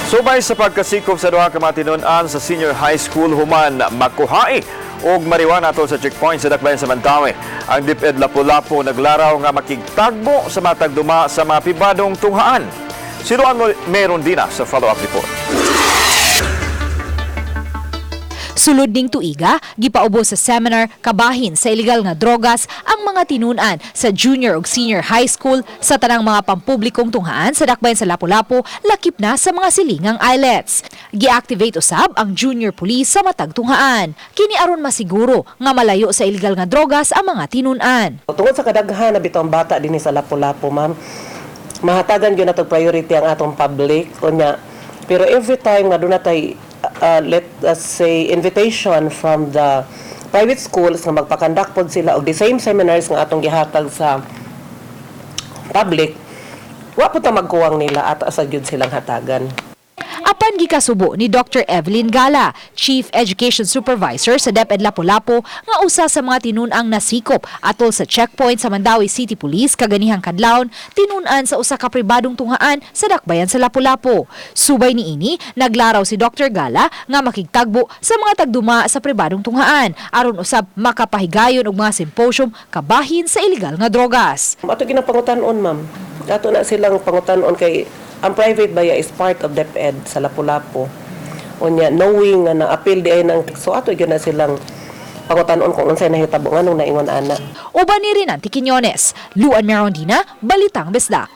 Subay sa pagkasikop sa duha ka matinud-an sa senior high school human makuhai og marijuana atol sa checkpoint sa Dakbayan sa Mantawi. Ang DepEd Lapu-Lapu naglaraw nga makigtagbo sa matagduma sa mga pibadong tunghaan. Si Ruan Merondina sa follow-up report. Sulod ning tuiga, gipaubos sa seminar kabahin sa illegal nga drogas ang mga tinunan sa junior ug senior high school sa tanang mga pampublikong tunghaan sa Dakbayan sa Lapu-Lapu lakip na sa mga silingang islets. Gi-activate usab ang junior police sa matag tunghaan. Kini aron masiguro nga malayo sa illegal nga drogas ang mga tinunan. Tungod sa kadaghan na bitong bata dinhi sa Lapu-Lapu, ma'am, mahatagan gyud natong priority ang atong public unya. Pero every time nga doon natay let us say invitation from the private schools nga magpakandak pod sila og the same seminars nga atong gihatag sa public, wa po ta magkuwang nila at asa gyud silang hatagan. Apan gikasubo ni Dr. Evelyn Gala, Chief Education Supervisor sa DepEd Lapu-Lapu, nga usa sa mga tinunang nasikop atol sa checkpoint sa Mandawi City Police kaganihang kadlawon tinunan sa usa ka pribadong tunghaan sa Dakbayan sa Lapu-Lapu. Subay niini, naglaraw si Dr. Gala nga makigtagbo sa mga tagduma sa pribadong tunghaan aron usab makapahigayon og mga symposium kabahin sa illegal nga drogas. Ato ginapangutan-on, ma'am. Ato na silang pangutan-on kay ang private baya is part of DepEd sa Lapu-Lapu. Unya, knowing nga na-appeal di ay nang so ato yun na silang pangutan-on kung unsay nahitabo nga nung naingon ana. Uban ni Rinanti Quiñones, Luan Merondina, Balitang Besda.